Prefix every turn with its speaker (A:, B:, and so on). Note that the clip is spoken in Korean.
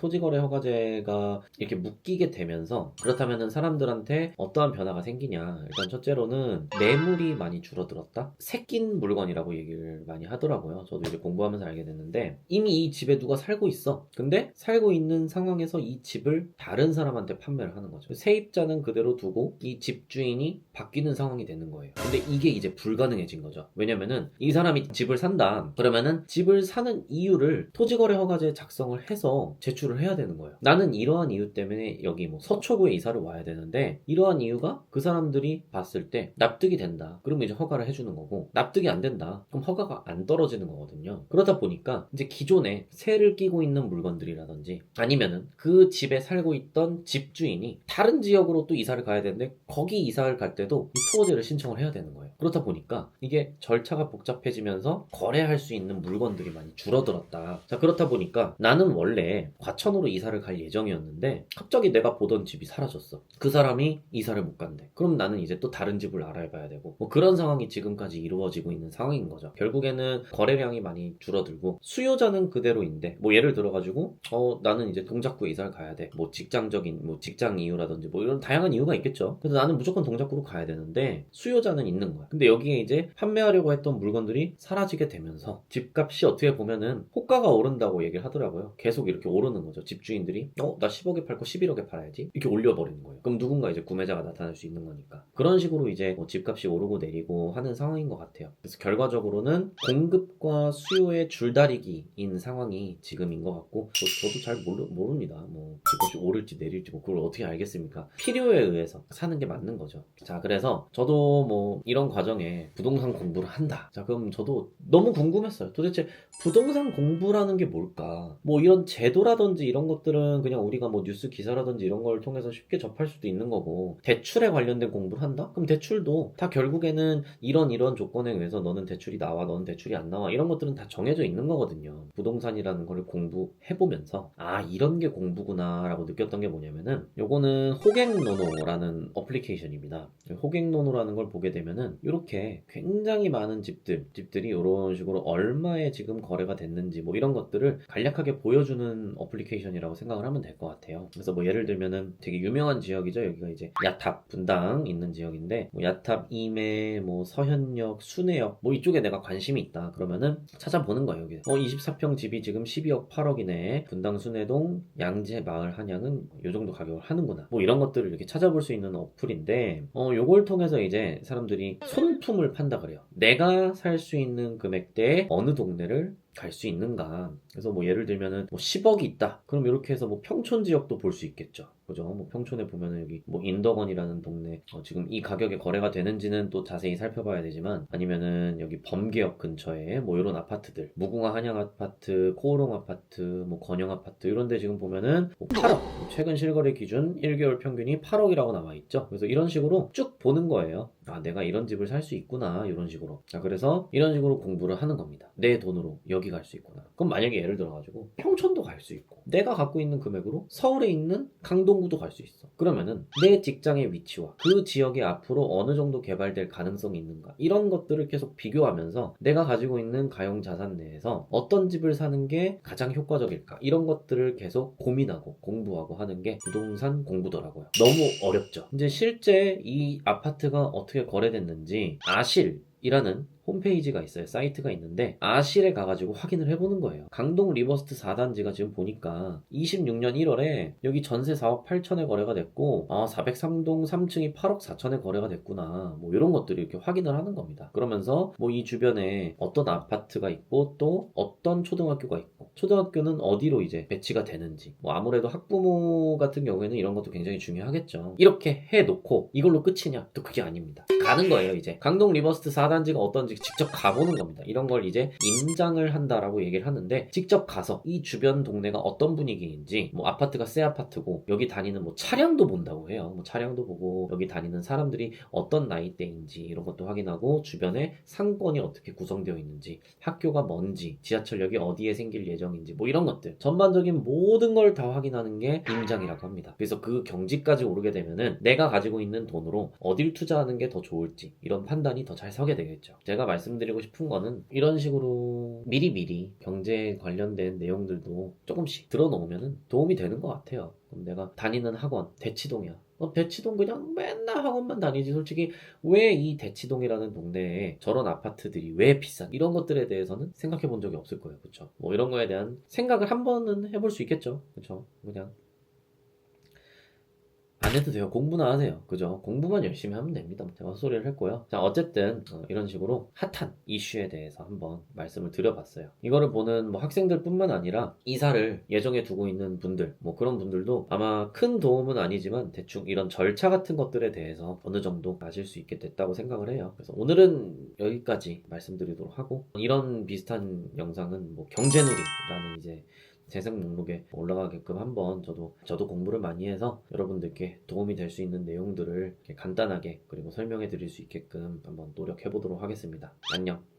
A: 토지거래 허가제가 이렇게 묶이게 되면서 그렇다면은 사람들한테 어떠한 변화가 생기냐. 일단 첫째로는 매물이 많이 줄어들었다. 새낀 물건이라고 얘기를 많이 하더라고요. 저도 이제 공부하면서 알게 됐는데 이미 이 집에 누가 살고 있어. 근데 살고 있는 상황에서 이 집을 다른 사람한테 판매를 하는 거죠. 세입자는 그대로 두고 이 집주인이 바뀌는 상황이 되는 거예요. 근데 이게 이제 불가능해진 거죠. 왜냐면은 이 사람이 집을 산다. 그러면은 집을 사는 이유를 토지거래 허가제 작성을 해서 제출을 해야 되는 거예요. 나는 이러한 이유 때문에 여기 뭐 서초구에 이사를 와야 되는데 이러한 이유가 그 사람들이 봤을 때 납득이 된다. 그러면 이제 허가를 해주는 거고 납득이 안 된다. 그럼 허가가 안 떨어지는 거거든요. 그러다 보니까 이제 기존에 세를 끼고 있는 물건들이라든지 아니면은 그 집에 살고 있던 집주인이 다른 지역으로 또 이사를 가야 되는데 거기 이사를 갈 때도 이 투어제를 신청을 해야 되는 거예요. 그렇다 보니까 이게 절차가 복잡해지면서 거래할 수 있는 물건들이 많이 줄어들었다. 자, 그렇다 보니까 나는 원래 과천으로 이사를 갈 예정이었는데 갑자기 내가 보던 집이 사라졌어. 그 사람이 이사를 못 간대. 그럼 나는 이제 또 다른 집을 알아봐야 되고 뭐 그런 상황이 지금까지 이루어지고 있는 상황인 거죠. 결국에는 거래량이 많이 줄어들고 수요자는 그대로인데 뭐 예를 들어가지고 나는 이제 동작구에 이사를 가야 돼. 뭐 직장적인 뭐 직장 이유라든지 뭐 이런 다양한 이유가 있겠죠. 그래서 나는 무조건 동작구로 가야 되는데 수요자는 있는 거야. 근데 여기에 이제 판매하려고 했던 물건들이 사라지게 되면서 집값이 어떻게 보면은 호가가 오른다고 얘기를 하더라고요. 계속 이렇게 오르는 거죠. 집주인들이 나 10억에 팔고 11억에 팔아야지 이렇게 올려버리는 거예요. 그럼 누군가 이제 구매자가 나타날 수 있는 거니까 그런 식으로 이제 뭐 집값이 오르고 내리고 하는 상황인 것 같아요. 그래서 결과적으로는 공급과 수요의 줄다리기인 상황이 지금인 것 같고 저도 잘 모릅니다. 뭐 집값이 오를지 내릴지 뭐 그걸 어떻게 알겠습니까? 필요에 의해서 사는 게 맞는 거죠. 자, 그래서 저도 뭐 이런 과정에 부동산 공부를 한다. 자, 그럼 저도 너무 궁금했어요. 도대체 부동산 공부라는 게 뭘까? 뭐 이런 제도라든지 이런 것들은 그냥 우리가 뭐 뉴스 기사라든지 이런 걸 통해서 쉽게 접할 수도 있는 거고 대출에 관련된 공부를 한다? 그럼 대출도 다 결국에는 이런 조건에 의해서 너는 대출이 나와 너는 대출이 안 나와 이런 것들은 다 정해져 있는 거거든요. 부동산이라는 걸 공부해보면서 이런 게 공부구나 라고 느꼈던 게 뭐냐면은 요거는 호갱노노라는 어플리케이션입니다. 호갱노노라는 걸 보게 되면은 이렇게 굉장히 많은 집들이 이런 식으로 얼마에 지금 거래가 됐는지 뭐 이런 것들을 간략하게 보여주는 어플리케이션이라고 생각을 하면 될 것 같아요. 그래서 뭐 예를 들면은 되게 유명한 지역이죠. 여기가 이제 야탑 분당 있는 지역인데 뭐 야탑 임해 뭐 서현역 순회역 뭐 이쪽에 내가 관심이 있다 그러면은 찾아보는 거예요. 여기 24평 집이 지금 12억 8억이네. 분당 순회동 양재 마을 한양은 요 정도 가격을 하는구나. 뭐 이런 것들을 이렇게 찾아볼 수 있는 어플인데 요걸 통해서 이제 사람들이 손품을 판다 그래요. 내가 살 수 있는 금액대에 어느 동네를 갈 수 있는가. 그래서 뭐 예를 들면은 뭐 10억이 있다. 그럼 이렇게 해서 뭐 평촌 지역도 볼 수 있겠죠. 그죠? 뭐 평촌에 보면은 여기 뭐 인덕원이라는 동네 지금 이 가격에 거래가 되는지는 또 자세히 살펴봐야 되지만 아니면은 여기 범계역 근처에 뭐 이런 아파트들 무궁화 한양 아파트, 코오롱 아파트, 뭐 건영 아파트 이런 데 지금 보면은 뭐 8억 최근 실거래 기준 1개월 평균이 8억이라고 나와 있죠. 그래서 이런 식으로 쭉 보는 거예요. 내가 이런 집을 살 수 있구나 이런 식으로. 자, 그래서 이런 식으로 공부를 하는 겁니다. 내 돈으로 여기 갈 수 있구나. 그럼 만약에 예를 들어가지고 평촌도 갈 수 있고 내가 갖고 있는 금액으로 서울에 있는 강동구도 갈 수 있어. 그러면은 내 직장의 위치와 그 지역이 앞으로 어느 정도 개발될 가능성이 있는가 이런 것들을 계속 비교하면서 내가 가지고 있는 가용 자산 내에서 어떤 집을 사는 게 가장 효과적일까 이런 것들을 계속 고민하고 공부하고 하는 게 부동산 공부더라고요. 너무 어렵죠. 이제 실제 이 아파트가 어떻게 거래됐는지 아실이라는 홈페이지가 있어요. 사이트가 있는데 아실에 가가지고 확인을 해보는 거예요. 강동 리버스트 4단지가 지금 보니까 26년 1월에 여기 전세 4억 8천에 거래가 됐고 403동 3층이 8억 4천에 거래가 됐구나. 뭐 이런 것들을 이렇게 확인을 하는 겁니다. 그러면서 뭐 이 주변에 어떤 아파트가 있고 또 어떤 초등학교가 있고 초등학교는 어디로 이제 배치가 되는지 뭐 아무래도 학부모 같은 경우에는 이런 것도 굉장히 중요하겠죠. 이렇게 해놓고 이걸로 끝이냐? 또 그게 아닙니다. 가는 거예요. 이제 강동 리버스트 4단지가 어떤지 직접 가보는 겁니다. 이런 걸 이제 임장을 한다라고 얘기를 하는데 직접 가서 이 주변 동네가 어떤 분위기인지 뭐 아파트가 새 아파트고 여기 다니는 뭐 차량도 본다고 해요. 뭐 차량도 보고 여기 다니는 사람들이 어떤 나이대인지 이런 것도 확인하고 주변에 상권이 어떻게 구성되어 있는지 학교가 뭔지 지하철역이 어디에 생길 예정인지 뭐 이런 것들 전반적인 모든 걸 다 확인하는 게 임장이라고 합니다. 그래서 그 경지까지 오르게 되면은 내가 가지고 있는 돈으로 어딜 투자하는 게 더 좋을까 좋을지 이런 판단이 더 잘 서게 되겠죠. 제가 말씀드리고 싶은 거는 이런 식으로 미리미리 경제에 관련된 내용들도 조금씩 들어놓으면 도움이 되는 것 같아요. 그럼 내가 다니는 학원 대치동이야. 대치동 그냥 맨날 학원만 다니지. 솔직히 왜 이 대치동이라는 동네에 저런 아파트들이 왜 비싼 이런 것들에 대해서는 생각해 본 적이 없을 거예요. 그쵸? 뭐 이런 거에 대한 생각을 한 번은 해볼 수 있겠죠. 그쵸? 그냥 안 해도 돼요. 공부나 하세요. 그죠? 공부만 열심히 하면 됩니다. 제가 헛소리를 했고요. 자, 어쨌든 이런 식으로 핫한 이슈에 대해서 한번 말씀을 드려봤어요. 이거를 보는 뭐 학생들 뿐만 아니라 이사를 예정에 두고 있는 분들, 뭐 그런 분들도 아마 큰 도움은 아니지만 대충 이런 절차 같은 것들에 대해서 어느 정도 아실 수 있게 됐다고 생각을 해요. 그래서 오늘은 여기까지 말씀드리도록 하고, 이런 비슷한 영상은 뭐 경제놀이라는 이제 재생 목록에 올라가게끔 한번 저도 공부를 많이 해서 여러분들께 도움이 될 수 있는 내용들을 이렇게 간단하게 그리고 설명해 드릴 수 있게끔 한번 노력해 보도록 하겠습니다. 안녕.